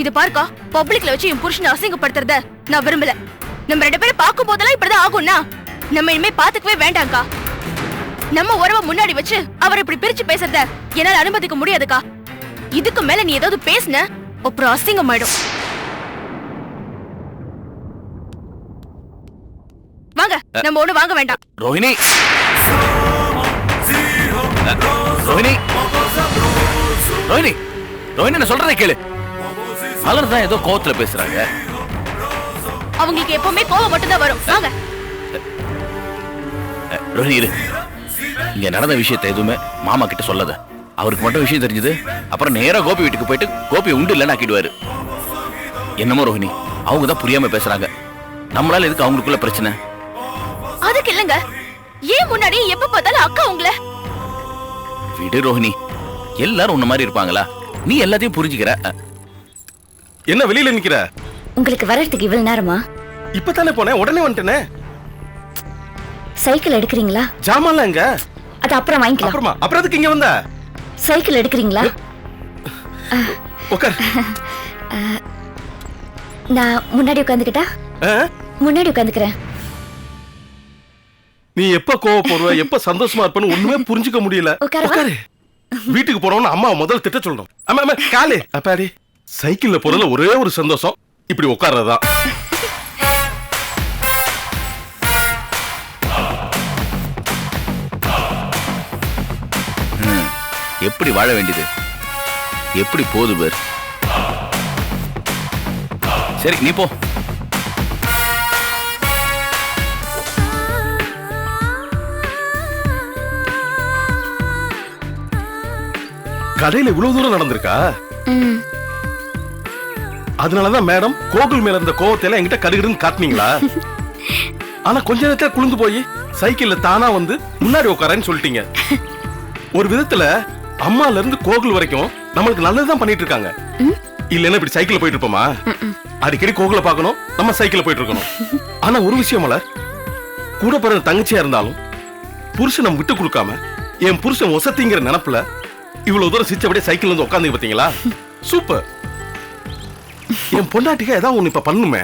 இது பாருக்கா, பப்ளிக்ல வச்சு என் புருஷனை அசிங்கப்படுத்துறத நான் விரும்பல. நம்ம 2 பேரும் பார்க்கும் போதெல்லாம் இப்படிதான் ஆகும்னா நம்ம இனிமே பாத்துக்கவே வேண்டாம்க்கா. நம்ம உறவை முன்னாடி வச்சு அவர் இப்படி பிரிச்சு பேசுறத என்னால அனுமதிக்க முடியாதுக்கா. இதுக்கு மேல நீ ஏதாவது பேசுன அப்புறம் அசிங்கமாயிடும். வாங்க, நம்ம ஒண்ணு வாங்க வேண்டாம். ரோஹிணி, ரோஹிணி, ரோஹிணி, ரோஹிணி, நான் சொல்றதை கேளு. மலர் தான் ஏதோ கோவத்துல பேசுறாங்க. அவங்களுக்கு எப்பவுமே கோவம் மட்டும் தான் வரும். வாங்க. ரோஹிணி இரு. இங்க நடந்த விஷயத்தை எதுவுமே மாமா கிட்ட சொல்லாத. அவருக்கு மட்டும் விஷயம் தெரிஞ்சது அப்புறம் நேரா கோபி வீட்டுக்கு போயிட்டு கோபி உண்டு இல்லைன்னு ஆக்கிடுவாரு. என்னமோ ரோஹிணி, அவங்க தான் புரியாம பேசுறாங்க. நம்மளால எதுக்கு அவங்களுக்குள்ள பிரச்சனை? அதுக்கு இல்லங்க, ஏன் முன்னாடி எப்ப பார்த்தாலும் அக்கா உங்கள விடு ரோஹிணி. எல்லாரும் உன்ன மாதிரி இருப்பாங்களா? நீ எல்லாத்தையும் புரிஞ்சுக்கிற. என்ன வெளியில நிக்கிற? உங்களுக்கு வரதுக்கு இவ்வளவு நேரமா? இப்பதானே போனேன், உடனே வந்துட்டேனே. சைக்கிள் எடுக்கிறீங்களா? ஜாமான்லாம் எங்க? அது அப்புறம் வாங்கிக்கலாம். அப்புறம் அதுக்கு இங்க வந்த? சைக்கிள் எடுக்கிறீங்களா? உட்கார். நான் முன்னாடி உட்காந்துக்கிட்டா? முன்னாடி உட்காந்துக்கிறேன். நீ எப்ப கோவப்படுவ, எப்ப சந்தோஷமா இருப்பன்னு ஒண்ணுமே புரிஞ்சுக்க முடியல. உட்காரு. வீட்டுக்கு போறோம்னு அம்மா முதல்ல திட்ட சொல்லணும். அம்மா காலே அப்பாடி. சைக்கிள்ல போறதுல ஒரே ஒரு சந்தோஷம் இப்படி உட்கார்றதுதான். எப்படி வாழ வேண்டியது எப்படி போகுது பேர். சரி நீ போ. கடையில இவ்வளவு தூரம் நடந்திருக்கா? அதனாலதான் மேடம் கோகுல் மேல இருந்த கோவத்தையெல்லாம் என்கிட்ட கடுகுடுன்னு காட்டினீங்களா? ஆனா கொஞ்ச நேரத்துல குளிந்து போய் சைக்கிள்ல தானா வந்து முன்னாடி உட்காரன்னு சொல்லிட்டீங்க. ஒரு விதத்துல அம்மால இருந்து கோகுல் வரைக்கும் நம்மளுக்கு நல்லதுதான் பண்ணிட்டு இருக்காங்க. இல்லன்னா இப்படி சைக்கிள்ல போயிட்டு இருப்போமா? அடிக்கடி கோகுல பாக்கணும், நம்ம சைக்கிள்ல போயிட்டு இருக்கணும். ஆனா ஒரு விஷயம் மலர், கூட பிறந்த தங்கச்சியா இருந்தாலும் புருஷன் நம்ம விட்டு கொடுக்காம என் புருஷன் ஒசத்திங்கிற நினைப்புல இவ்வளவு தூரம் சிச்சபடியே சைக்கிள் வந்து உட்காந்து பாத்தீங்களா? சூப்பர். என் பொண்டாட்டிக்கு ஏதாவது ஒண்ணு இப்ப பண்ணுமே.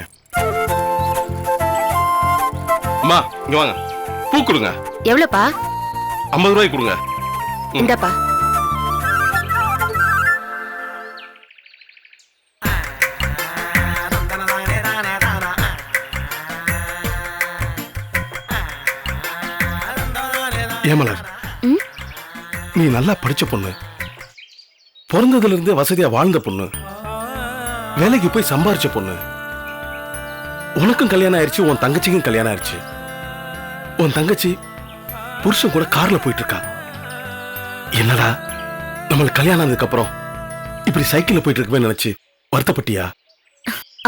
அம்மா இங்க வாங்க, பூ கொடுங்க. எவ்வளவுப்பா? 50 ரூபாய் கொடுங்க. இந்தப்பா. ஏமலர், நீ நல்லா படிச்ச பொண்ணு, பிறந்ததுல இருந்து வசதியா வாழ்ந்த பொண்ணு, வேலைக்கு போய் சம்பாரிச்ச பொண்ணு. உனக்கும் கல்யாணம் ஆயிடுச்சு, உன் தங்கச்சிக்கும் கல்யாணம் ஆயிடுச்சு. உன் தங்கச்சி புருஷன் கூட கார்ல போயிட்டு இருக்கா. என்னடா நம்மளுக்கு கல்யாணம் ஆனதுக்கு அப்புறம் இப்படி சைக்கிள்ல போயிட்டு இருக்கவே நினைச்சு வருத்தப்பட்டியா?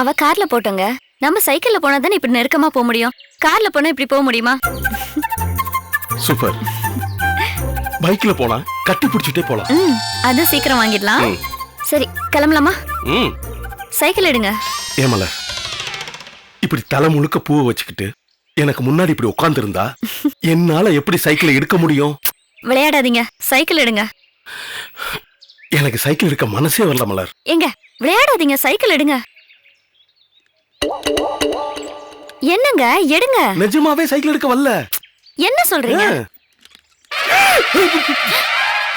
அவ கார்ல போட்டோங்க. நம்ம சைக்கிள்ல போனா தானே இப்படி நெருக்கமா போக முடியும். கார்ல போனா இப்படி போக முடியுமா? சூப்பர். பைக்ல போனா கட்டி பிடிச்சிட்டே போலாம். அது சீக்கிரம் வாங்கிடலாம். சரி கிளம்பலாமா? சைக்கிள் எடுங்க. ஏமலர், இப்படி தலை முழுக்க பூவை வச்சுக்கிட்டு எனக்கு முன்னாடி இப்படி உட்கார்ந்து இருந்தா என்னால எப்படி சைக்கிளை எடுக்க முடியும்? விளையாடாதீங்க, சைக்கிள் எடுங்க. எனக்கு சைக்கிள் எடுக்க மனசே வரல மலர். எங்க விளையாடாதீங்க, சைக்கிள் எடுங்க. என்னங்க எடுங்க. நிஜமாவே சைக்கிள் எடுக்க வரல. என்ன சொல்றீங்க?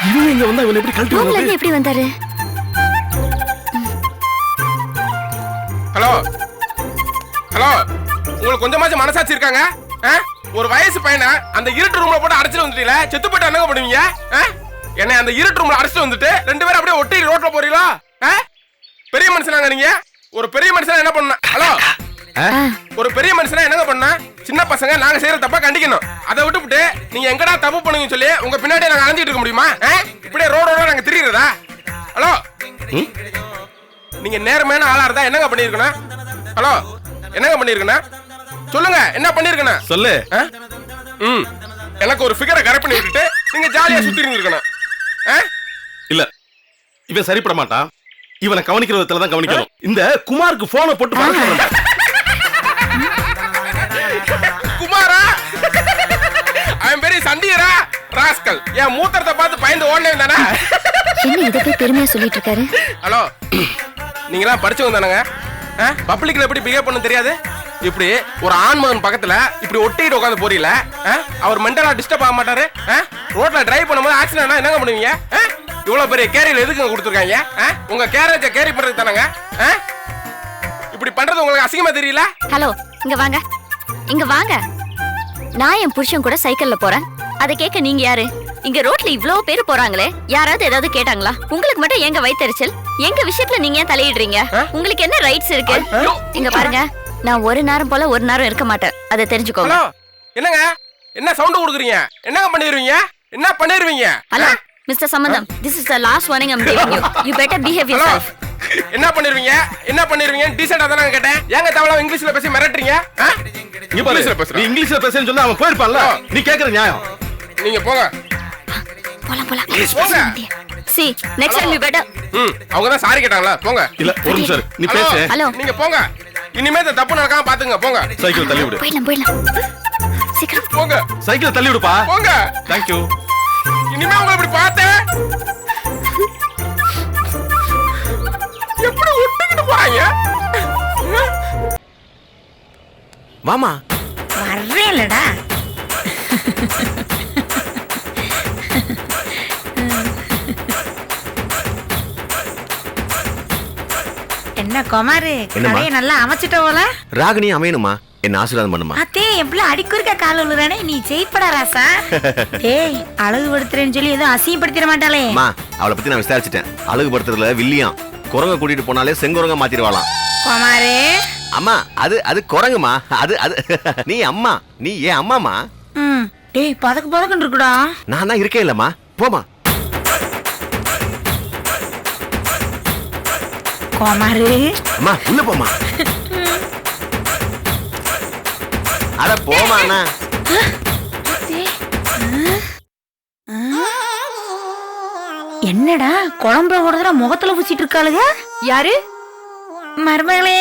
இவன் இங்க வந்தா இவன் எப்படி கழட்டி ரூம்ல இருந்து எப்படி வந்தாரு? ஹலோ ஹலோ, உங்களுக்கு கொஞ்சமாச்சும் மனசாட்சி இருக்காங்க? ஒரு வயசு பையனை அந்த இருட்டு ரூம்ல போட்டு அடைச்சிட்டு வந்துட்டீங்களே, செத்து போயிட்டு என்னங்க பண்ணுவீங்க? என்ன அந்த இருட்டு ரூம்ல அடைச்சிட்டு வந்துட்டு 2 பேரும் அப்படியே ஒட்டி ரோட்ல போறீங்களா? பெரிய மனுஷனாங்க நீங்க. ஒரு பெரிய மனுஷனா என்ன பண்ண? ஹலோ, ஒரு பெரிய மனுஷனா என்னங்க பண்ண? சின்ன பசங்க நாங்க செய்யற தப்பா கண்டிக்கணும். அதை விட்டுவிட்டு நீங்க எங்கடா தப்பு பண்ணுங்க சொல்லி உங்க பின்னாடியே நாங்க அலைஞ்சிட்டு இருக்க முடியுமா? இப்படியே ரோடோட நாங்க திரியறதா? ஹலோ, நீங்க நேர்மையான ஆளா இருந்தா என்னங்க பண்ணிருக்கணும்? ஹலோ, என்னங்க பண்ணிருக்கணும்? சொல்லுங்க, என்ன பண்ணிருக்கணும் சொல்லு. எனக்கு ஒரு ஃபிகரை கரெக்ட் பண்ணி விட்டுட்டு நீங்க ஜாலியா சுத்தி இருந்திருக்கணும். இல்ல, இவன் சரிப்பட மாட்டான். இவனை கவனிக்கிற விதத்துல தான் கவனிக்கணும். இந்த குமாருக்கு போனை போட்டு பாருங்க. குமாரா, அவன் பெரிய சண்டியரா ராஸ்கல். என் மூத்திரத்தை பார்த்து பயந்து ஓடனே தானே. என்ன இத போய் பெருமையா சொல்லிட்டு இருக்காரு? ஹலோ, நீங்களாம் படிச்சவங்க தானங்க? பப்ளிக்ல எப்படி பிஹேவ் பண்ண தெரியாது? இப்படி ஒரு ஆண்மகன் பக்கத்துல இப்படி ஒட்டிட்டு உட்காந்து போறீல, அவர் மென்டலா டிஸ்டர்ப் ஆக மாட்டாரு? ரோட்ல டிரைவ் பண்ணும்போது ஆக்சிடென்ட் என்னங்க பண்ணுவீங்க? இவ்வளவு பெரிய கேரியர் எதுக்கு கொடுத்துருக்காங்க? உங்க கேரேஜ கேரி பண்றது தானங்க? இப்படி பண்றது உங்களுக்கு அசிங்கமா தெரியல? ஹலோ, இங்க வாங்க, இங்க வாங்க. நான் என் புருஷன் கூட சைக்கிள்ல போறேன். அதை கேட்க நீங்க யாரு? இங்க ரோட்ல இவ்ளோ பேர் போறாங்களே, யாராவது ஏதாவது கேட்டாங்களா? உங்களுக்கு மட்டும் எங்க வயித்தெரிச்சல்? எங்க விஷயத்துல நீங்க ஏன் தலையிடுறீங்க? உங்களுக்கு என்ன ரைட்ஸ் இருக்கு? இங்க பாருங்க, நான் ஒரு நேரம் போல ஒரு நேரம் இருக்க மாட்டேன், அதை தெரிஞ்சுக்கோங்க. ஹலோ, என்னங்க என்ன சவுண்ட் கொடுக்குறீங்க? என்னங்க பண்ணிடுவீங்க? என்ன பண்ணிடுவீங்க? ஹலோ மிஸ்டர் சம்பந்தம், this is the last warning I'm giving you. You better behave yourself. என்ன பண்ணிடுவீங்க? என்ன பண்ணிடுவீங்க? டீசெண்டா தான கேட்டேன். ஏங்க தவளா இங்கிலீஷ்ல பேசி மிரட்டுறீங்க? இங்க பாரு, நீ இங்கிலீஷ்ல பேசுன்னு சொன்னா அவன் போயிருப்பான்ல. நீ கேக்குற நியாயம். நீங்க போங்க. போலாம் போலாம். போங்க. See, next time you better. அவங்க தான் சாரி கேட்டாங்களா? போங்க. இல்ல ஒரு நிமிஷம் நீ பேசு. ஹலோ, நீங்க போங்க. இனிமே இந்த தப்பு நடக்காம பாத்துங்க. போங்க. சைக்கிள் தள்ளி விடு. போயிடலாம். சீக்கிரம் போங்க. சைக்கிள் தள்ளி விடுப்பா. போங்க. Thank you. இனிமே உங்களை இப்படி பார்த்தேன் எப்படி விட்டுக்கிட்டு போறாங்க? வாமா. வர்றேன்லடா. என்ன குமாரு, கடையை நல்லா அமைச்சிட்ட போல. ராகினி அமையணுமா? என்ன ஆசீர்வாதம் பண்ணுமா? அத்தே எவ்வளவு அடிக்குறுக்க கால் உள்ளதானே, நீ ஜெயிப்படா ராசா. டேய், அழகுபடுத்துறேன்னு சொல்லி எதுவும் அசிங்கப்படுத்திட மாட்டாளே? அம்மா, அவளை பத்தி நான் விசாரிச்சிட்டேன். அழகுபடுத்துறதுல வில்லியம். குரங்க கூட்டிட்டு போனாலே செங்குரங்க மாத்திடுவாளாம். குமாரு, அம்மா, அது குரங்குமா. அது நீ அம்மா, நீ ஏன் அம்மாமா? டேய் பதக்கு பதக்குன்னு இருக்குடா. நான் தான் இருக்கேன் இல்லம்மா, போமா. குமாரு, அம்மா உள்ள போமா. அட போமா அண்ணா. என்னடா குழம்புல ஒரு தடவை முகத்துல பூச்சிட்டு இருக்காளுங்க? யாரு? மருமகளே,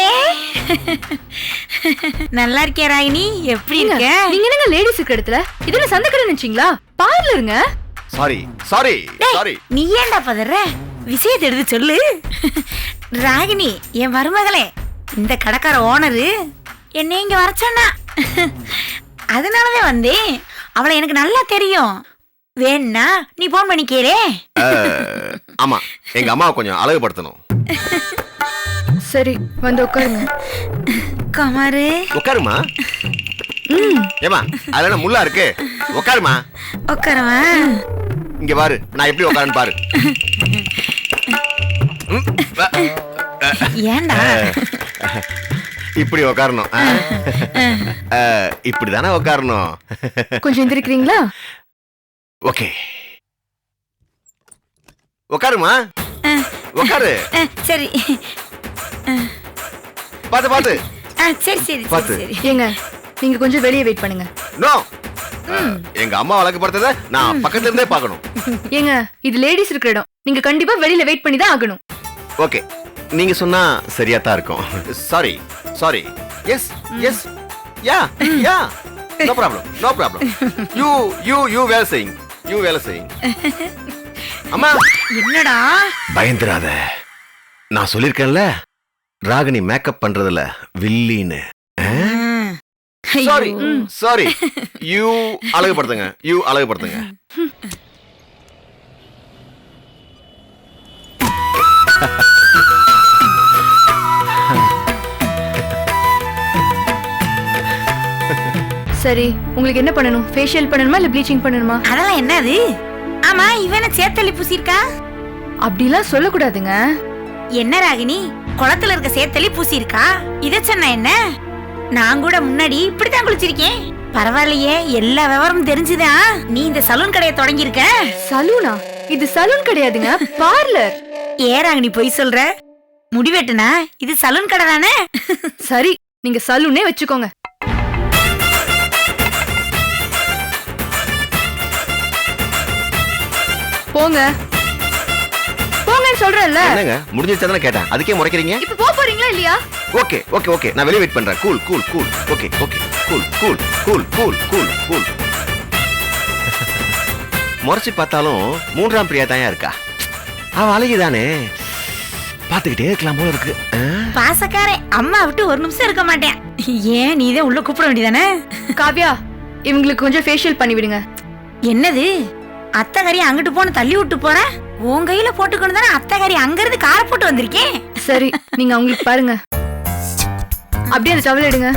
நல்லா இருக்கியா ராகினி? எப்படி இருக்க? நீங்க என்னங்க லேடிஸ் இருக்கிற இடத்துல இதுல சந்தைக்கடை நினைச்சீங்களா? பார்லருங்க. Sorry sorry sorry. நீ ஏன்டா பதற? விஷயத்தை எடுத்து சொல்லு. ராகினி என் மருமகளே, இந்த கடைக்கார ஓனரு என்னை இங்க வர சொன்னா. அதனாலதான் வந்தேன். அவளை எனக்கு நல்லா தெரியும். வேணா நீ போன் பண்ணி கேளே. ஆமா, எங்க அம்மாவை கொஞ்சம் அழகுபடுத்தணும். சரி, வந்து உட்காருங்க. குமாரு, உட்காருமா. ஏமா, அதெல்லாம் முள்ளா இருக்கு. உட்காருமா. உட்காரவா? இங்க பாரு, நான் எப்படி உட்காருன்னு பாரு. ஏண்டா இப்படி உட்காரணும். இப்படிதானே உட்காரணும். கொஞ்சம் எந்திரிக்கிறீங்களா? ஓகே, உட்காருமா. உட்காரு. சரி. பாத்து பாத்து. சரி சரி பாத்து. சரி. ஏங்க, நீங்க கொஞ்சம் வெளியே வெயிட் பண்ணுங்க. நோ, எங்க அம்மா வழக்குப்படுத்தத நான் பக்கத்துல இருந்தே பார்க்கணும். ஏங்க, இது லேடிஸ் இருக்கிற இடம். நீங்க கண்டிப்பா வெளியில வெயிட் பண்ணி தான் ஆகணும். ஓகே, நீங்க சொன்னா சரியா தான் இருக்கும். Sorry sorry. Yes yes, yeah yeah, no problem no problem. You வேலை செய்யுங்க, யூ வேலை செய்யுங்க. அம்மா, என்னடா? பயந்துராத. நான் சொல்லிருக்கேன்ல, ராகினி மேக்கப் பண்றதுல வில்லின்னு. Sorry sorry. யூ அழகுபடுத்துங்க, யூ அழகுபடுத்துங்க. சரி, உங்களுக்கு என்ன பண்ணணும்? ஃபேஷியல் பண்ணணுமா இல்ல ப்ளீச்சிங் பண்ணணுமா? அதெல்லாம் என்னது? ஆமா, இவன சேத்தலி பூசிருக்கா? அப்படிலாம் சொல்லக்கூடாதுங்க. என்ன ராகினி, குளத்துல இருக்க சேத்தலி பூசிருக்கா? இத சொன்ன என்ன? நான் கூட முன்னாடி இப்படித்தான் குளிச்சிருக்கேன். பரவாயில்லையே, எல்லா விவரமும் தெரிஞ்சுதான் நீ இந்த சலூன் கடையை தொடங்கியிருக்க. சலூனா? இது சலூன் கிடையாதுங்க, பார்லர். ஏன் ராகினி பொய் சொல்ற? முடிவெட்டுனா இது சலூன் கடை தானே? சரி, நீங்க சலூனே வச்சுக்கோங்க. போங்க போங்கன்னு சொல்றேன்ல. என்னங்க, முடிஞ்சிருச்சா கேட்டேன், அதுக்கே முறைக்கிறீங்க? இப்ப போக போறீங்களா இல்லையா? ஓகே ஓகே ஓகே, நான் வெளியே வெயிட் பண்றேன். Cool cool cool. Okay okay, cool cool cool cool cool cool. முறைச்சு பார்த்தாலும் மூன்றாம் பிரியா தான் இருக்கா. அவ அழகிதானே, பாத்துக்கிட்டே இருக்கலாம் போல இருக்கு. பாசக்காரே, அம்மா விட்டு ஒரு நிமிஷம் இருக்க மாட்டேன். ஏன் நீதான் உள்ள கூப்பிட வேண்டியதானே? காவ்யா, இவங்களுக்கு கொஞ்சம் ஃபேஷியல் பண்ணி விடுங்க. என்னது அத்தகரி அங்கிட்டு போன தள்ளி விட்டு போற? உன் கையில போட்டுக்கணும் தானே அத்தகரி அங்க இருந்து கார போட்டு வந்திருக்கேன். சரி, நீங்க அவங்களுக்கு பாருங்க. அப்படியே அந்த டவல் எடுங்க.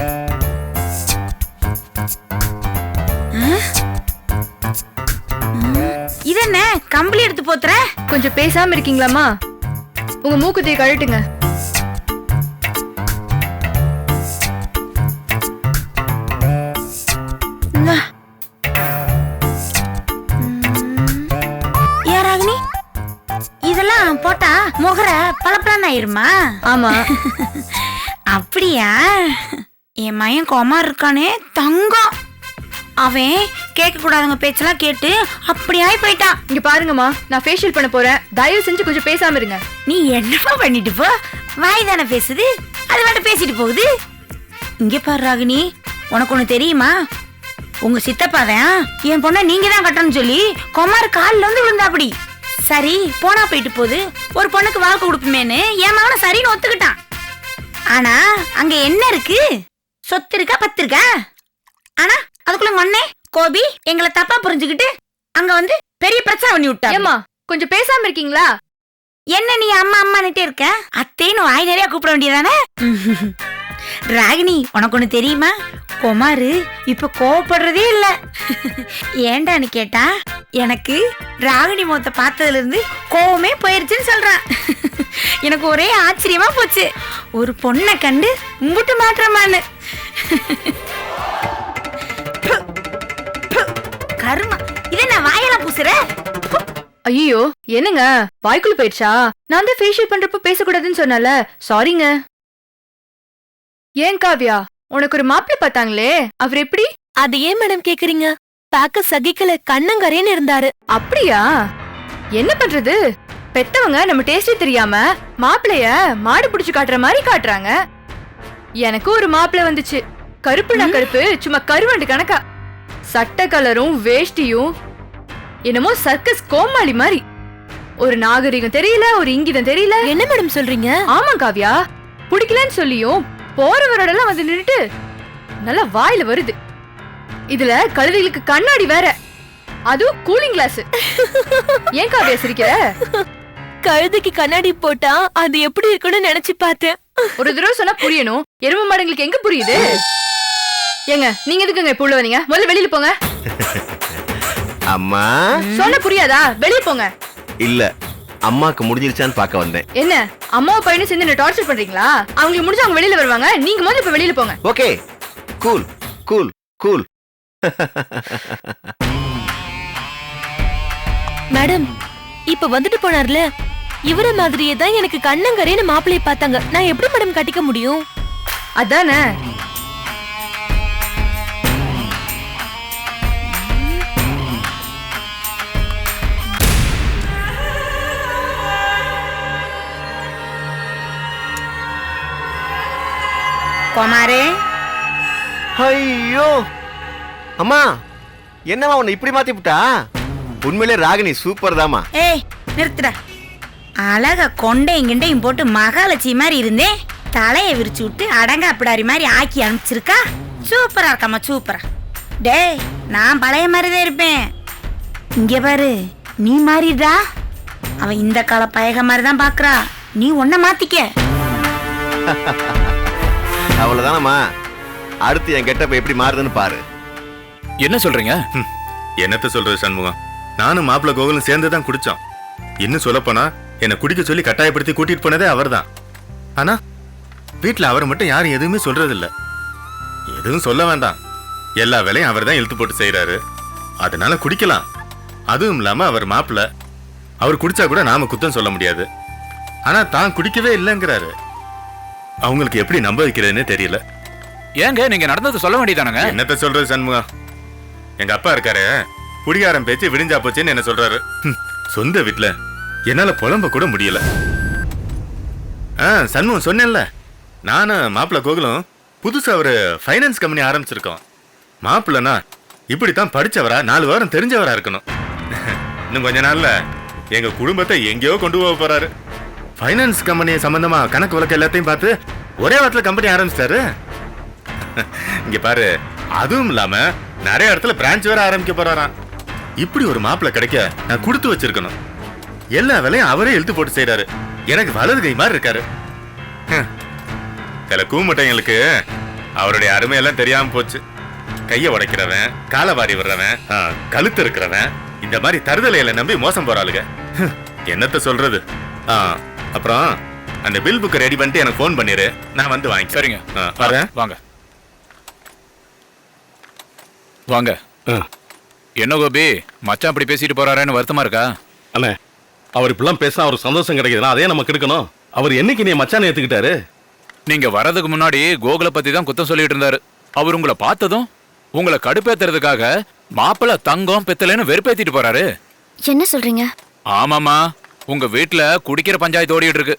இது என்ன கம்பளி எடுத்து போத்துற? கொஞ்சம் பேசாம இருக்கீங்களாமா? உங்க மூக்குத்தியை கழட்டுங்க. யாராகினி இதெல்லாம் போட்டா முகர பளபளன்னு ஆயிருமா? ஆமா. அப்படியா? என் மயன் கோமார் இருக்கானே தங்கம், அவன் கேட்க கூடாதுங்க பேச்செல்லாம் கேட்டு அப்படி ஆயி போயிட்டான். இங்க பாருங்கம்மா, நான் ஃபேஷியல் பண்ண போறேன். தயவு செஞ்சு கொஞ்சம் பேசாம இருங்க. நீ என்னமா பண்ணிட்டு போ, வாய் தானே பேசுது, அது மட்டும் பேசிட்டு போகுது. இங்க பாரு ராகினி, உனக்கு ஒண்ணு தெரியுமா? உங்க சித்தப்பாதான் என் பொண்ணை நீங்க தான் கட்டணும்னு சொல்லி குமார் காலில் வந்து விழுந்தாப்படி. சரி போனா போயிட்டு போகுது, ஒரு பொண்ணுக்கு வாழ்க்கை கொடுப்புமேன்னு என் மகனை சரின்னு ஒத்துக்கிட்டான். ஆனா அங்க என்ன இருக்கு? சொத்து இருக்கா, பத்து இருக்கா? ஆனா அதுக்குள்ள மண்ணே கோபி எங்களை தப்பா புரிஞ்சுக்கிட்டு அங்க வந்து பெரிய பிரச்சனை பண்ணி விட்டா. ஏம்மா, கொஞ்சம் பேசாம இருக்கீங்களா? என்ன நீ அம்மா அம்மான்னுட்டே இருக்க? அத்தைன்னு வாய் நிறைய கூப்பிட வேண்டியதானே? ராகினி, உனக்கு ஒண்ணு தெரியுமா? குமாரு இப்ப கோவப்படுறதே இல்ல. ஏண்டான்னு கேட்டா, எனக்கு ராகினி முகத்தை பார்த்ததுல இருந்து கோவமே போயிருச்சுன்னு சொல்றான். எனக்கு ஒரே ஆச்சரியமா போச்சு, ஒரு பொண்ணை கண்டு உம்பிட்டு மாற்றமான்னு. கருமா, இதை நான் வாயெல்லாம் பூசுற? ஐயோ, என்னங்க வாய்க்குள்ள போயிடுச்சா? நான் தான் ஃபேஷியல் பண்றப்ப பேசக்கூடாதுன்னு சொன்னல, சாரிங்க. ஏன் காவ்யா, உனக்கு ஒரு மாப்பிள்ளை பார்த்தாங்களே, அவர் எப்படி? அது ஏன் மேடம் கேக்குறீங்க? பாக்க சகிக்கல, கண்ணங்கரேன்னு இருந்தாரு. அப்படியா? என்ன பண்றது, பெத்தவங்க நம்ம டேஸ்டே தெரியாம மாப்பிளைய மாடு புடிச்சு காட்டுற மாதிரி காட்டுறாங்க. எனக்கு ஒரு மாப்பிள்ளை வந்துச்சு, கருப்புனா கருப்பு, சும்மா கருவண்டு கணக்கா. சட்டை கலரும் வேஷ்டியும் என்னமோ சர்க்கஸ் கோமாளி மாதிரி. ஒரு நாகரிகம் தெரியல, ஒரு இங்கிதம் தெரியல. என்ன மேடம் சொல்றீங்க? ஆமா காவ்யா, பிடிக்கலன்னு சொல்லியும் போறவரோட எல்லாம் வந்து நின்னுட்டு நல்லா வாயில வருது. இதுல கழுதைகளுக்கு கண்ணாடி வேற, அதுவும் கூலிங் கிளாஸ். ஏன் காவ்யா சிரிக்கிற? கழுதைக்கு கண்ணாடி போட்டா அது எப்படி இருக்குன்னு நினைச்சு பார்த்தேன். ஒரு தடவை சொன்னா புரியணும், எருமை மாடுங்களுக்கு எங்க புரியுது? ஏங்க நீங்க எதுக்குங்க இப்ப உள்ள வந்தீங்க? முதல்ல வெளியில போங்க. அம்மா சொன்ன புரியாதா? வெளிய போங்க. இல்ல, அம்மாக்கு முடிஞ்சிருச்சான்னு பார்க்க வந்தேன். என்ன அம்மாவை பையனும் சேர்ந்து என்ன டார்ச்சர் பண்றீங்களா? அவங்களுக்கு முடிஞ்சு அவங்க வெளியில வருவாங்க, நீங்க முதல்ல இப்ப வெளியில போங்க. Okay, cool cool cool. Madam, இப்ப வந்துட்டு போனார்ல, இவர மாதிரியே தான் எனக்கு கண்ணங்கரேன்னு மாப்பிள்ளைய பார்த்தாங்க. நான் எப்படி மேடம் கட்டிக்க முடியும்? அதானே. குமாரே, ஐயோ அம்மா, என்னம்மா உன்னை இப்படி மாத்தி விட்டா? உண்மையிலே ராகினி சூப்பர் தாமா. ஏய் நிறுத்துடா. அழகா கொண்டையும் கிண்டையும் போட்டு மகாலட்சுமி மாதிரி இருந்தேன், தலையை விரிச்சு விட்டு அடங்கா பிடாரி மாதிரி ஆக்கி அனுப்பிச்சிருக்கா. சூப்பரா இருக்காமா, சூப்பரா. டேய், நான் பழைய மாதிரிதான் இருப்பேன். இங்க பாரு, நீ மாறிடா. அவன் இந்த கால பயக மாதிரிதான் பாக்குறா, நீ ஒன்ன மாத்திக்க. அவ்வளவுதானம்மா, அடுத்து என் கெட்டப்ப எப்படி மாறுதுன்னு பாரு. என்ன சொல்றீங்க? என்னத்த சொல்றது சண்முகம், நானும் மாப்பிள்ள கோகுலும் சேர்ந்து தான் குடிச்சோம். இன்னும் சொல்லப்போனா என்னை குடிக்க சொல்லி கட்டாயப்படுத்தி கூட்டிட்டு போனதே அவர் தான். ஆனா வீட்டுல அவரை மட்டும் யாரும் எதுவுமே சொல்றது இல்ல. எதுவும் சொல்ல வேண்டாம், எல்லா வேலையும் அவர் தான் இழுத்து போட்டு செய்யறாரு. அதனால குடிக்கலாம். அதுவும் இல்லாம அவர் மாப்பிள்ள, அவர் குடிச்சா கூட நாம குத்தம் சொல்ல முடியாது. ஆனா தான் குடிக்கவே இல்லைங்கிறாரு. அவங்களுக்கு எப்படி நம்ப வைக்கிறதுன்னே தெரியல. ஏங்க நீங்க நடந்தது சொல்ல வேண்டியதானங்க? என்னத்த சொல்றது சண்முகம், எங்க அப்பா இருக்காரு, குடிகாரம் பேச்சு விடிஞ்சா போச்சுன்னு என்ன சொல்றாரு. சொந்த வீட்டுல என்னால புலம்ப கூட முடியல. சண்முகம் சொன்னேன்ல, நானும் மாப்பிள்ள கோகுலும் புதுசா ஒரு ஃபைனான்ஸ் கம்பெனி ஆரம்பிச்சிருக்கோம். மாப்பிள்ளனா இப்படித்தான் படிச்சவரா, 4 வாரம் தெரிஞ்சவரா இருக்கணும். இன்னும் கொஞ்ச நாள்ல எங்க குடும்பத்தை எங்கேயோ கொண்டு போக போறாரு. ஃபைனான்ஸ் கம்பெனி சம்பந்தமா கணக்கு வழக்கு எல்லாத்தையும் பார்த்து ஒரே வாரத்துல கம்பெனி ஆரம்பிச்சிட்டாரு. இங்க பாரு, அதுவும் இல்லாம நிறைய இடத்துல பிரான்ச் வேற ஆரம்பிக்க போறாராம். இப்படி ஒரு மாப்பிள்ளை கிடைக்க நான் கொடுத்து வச்சிருக்கணும். எல்லா வேலையும் அவரே இழுத்து போட்டு செய்யறாரு. எனக்கு வலது கை மாதிரி இருக்காரு. சில கூமுட்டைங்களுக்கு அவருடைய அருமையெல்லாம் தெரியாம போச்சு. கைய உடைக்கிறவன், காலை வாரி விடுறவன், கழுத்து இருக்கிறவன், இந்த மாதிரி தருதலையில நம்பி மோசம் போறாளுங்க. என்னத்த சொல்றது. அப்புறம் அந்த பில் புக் ரெடி பண்ணிட்டு எனக்கு ஃபோன் பண்ணிரு, நான் வந்து வாங்கி. சரிங்க, வரேன். வாங்க வாங்க. என்ன கோபி, மச்சான் அப்படி பேசிட்டு போறாருன்னு வருத்தமா இருக்கா? அண்ணே, அவர் இப்படிலாம் பேச அவருக்கு சந்தோஷம் கிடைக்குதுன்னா அதே நம்ம கெடுக்கணும். அவர் என்னைக்கு நீ மச்சானை ஏத்துக்கிட்டாரு? நீங்க வர்றதுக்கு முன்னாடி கோகுலை பத்தி தான் குத்தம் சொல்லிட்டு இருந்தாரு. அவர் உங்களை பார்த்ததும் உங்களை கடுப்பேத்துறதுக்காக மாப்பிள்ள தங்கம் பெத்தலைன்னு வெறுப்பேத்திட்டு போறாரு. என்ன சொல்றீங்க? ஆமாமா, உங்க வீட்டுல குடிக்கிற பஞ்சாயத்து ஓடிட்டு இருக்கு.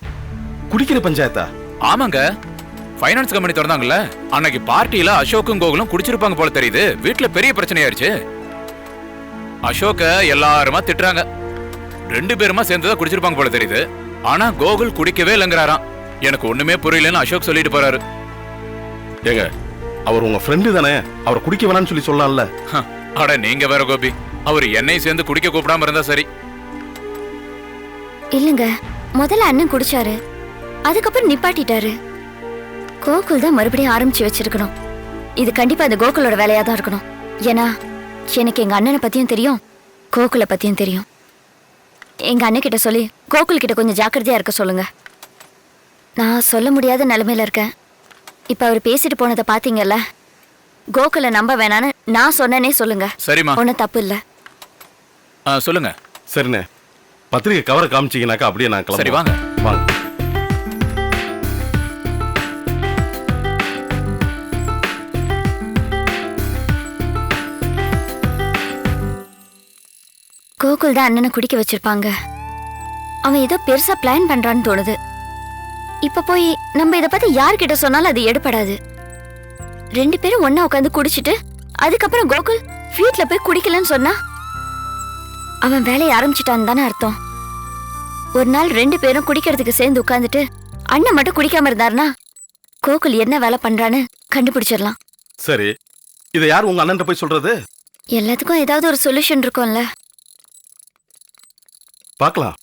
குடிக்கிற பஞ்சாயத்தா? ஆமாங்க, ஃபைனான்ஸ் கம்பெனி திறந்தாங்கல்ல, அன்னைக்கு பார்ட்டியில அசோக்கும் கோகுலும் குடிச்சிருப்பாங்க போல தெரியுது. வீட்டுல பெரிய பிரச்சனையாயிருச்சு. அசோக்க எல்லாருமா திட்டுறாங்க. 2 பேருமா சேர்ந்துதான் குடிச்சிருப்பாங்க போல தெரியுது. ஆனா கோகுல் குடிக்கவே இல்லைங்கிறாராம். எனக்கு ஒண்ணுமே புரியலன்னு அசோக் சொல்லிட்டு போறாரு. ஏங்க, அவர் உங்க ஃப்ரெண்டு தானே, அவர் குடிக்க வேணாம்னு சொல்லி சொல்லலாம்ல. அட நீங்க வேற கோபி, அவர் என்னையும் சேர்ந்து குடிக்க கூப்பிடாம இருந்தா சரி. இல்லங்க, முதல்ல அண்ணன் குடிச்சாரு, அதுக்கப்புறம் நிப்பாட்டிட்டாரு. கோகுல் தான் மறுபடியும் ஆரம்பிச்சு வச்சிருக்கணும். இது கண்டிப்பா அந்த கோகுலோட வேலையா தான் இருக்கணும். ஏன்னா எனக்கு எங்க அண்ணனை பத்தியும் தெரியும், கோகுலை பத்தியும் தெரியும். எங்க அண்ணன் கிட்ட சொல்லி கோகுல் கிட்ட கொஞ்சம் ஜாக்கிரதையா இருக்க சொல்லுங்க. நான் சொல்ல முடியாத நிலைமையில இருக்கேன். இப்ப அவர் பேசிட்டு போனதை பாத்தீங்கல்ல, கோகுலை நம்ப வேணான்னு நான் சொன்னேனே சொல்லுங்க. சரிம்மா, ஒன்னும் தப்பு இல்ல. சொல்லுங்க. சரிண்ணே, பத்திரிகை கவரை காமிச்சீங்கன்னாக்கா அப்படியே நான் சரி, கிளம்பி. வாங்க வாங்க. கோகுல் தான் அண்ணனை குடிக்க வச்சிருப்பாங்க. அவன் ஏதோ பெருசா பிளான் பண்றான்னு தோணுது. இப்ப போய் நம்ம இத பத்தி யார்கிட்ட சொன்னாலும் அது எடுபடாது. 2 பேரும் ஒண்ணா உட்காந்து குடிச்சிட்டு அதுக்கப்புறம் கோகுல் வீட்ல போய் குடிக்கலன்னு சொன்னா அவன் வேலையை ஆரம்பிச்சிட்டான்னு தானே அர்த்தம். ஒரு நாள் 2 பேரும் குடிக்கிறதுக்கு சேர்ந்து உட்காந்துட்டு அண்ணன் மட்டும் குடிக்காம இருந்தாருன்னா கோகுல் என்ன வேலை பண்றான்னு கண்டுபிடிச்சிடலாம். சரி, இதை யார் உங்க அண்ணன் போய் சொல்றது? எல்லாத்துக்கும் ஏதாவது ஒரு சொல்யூஷன் இருக்கும்ல. பார்க்கலாம்.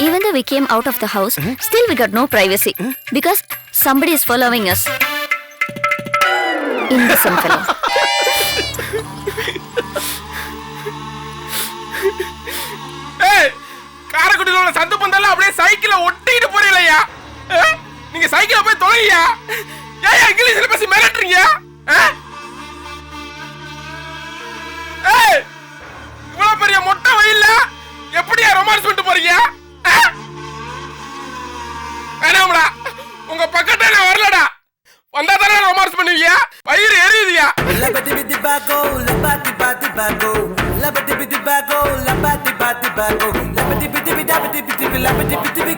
Even though we came out of the house, still we got no privacy because somebody is following us. Indecent fellow. ஏய், காரைக்குடியில உள்ள சந்து பந்தெல்லாம் அப்படியே சைக்கிளை ஒட்டிட்டு போறீங்களா? நீங்க சைக்கிளை போய் தொலையா? ஏன் இங்கிலீஷ்ல பேசி மிரட்டுறீங்க? ஏய், இவ்வளவு பெரிய மொட்டை வெயில்ல எப்படியா ரொமான்ஸ் பண்ணிட்டு போறீங்க? வேணாம்டா, உங்க பக்கத்துல நான் வரலடா. வந்தா தானே ரொமான்ஸ் பண்ணுவீங்க? வயிறு எரியுதியா? Labati biti bago, labati bati bago, labati biti bago, labati bati bago, labati biti biti labati biti biti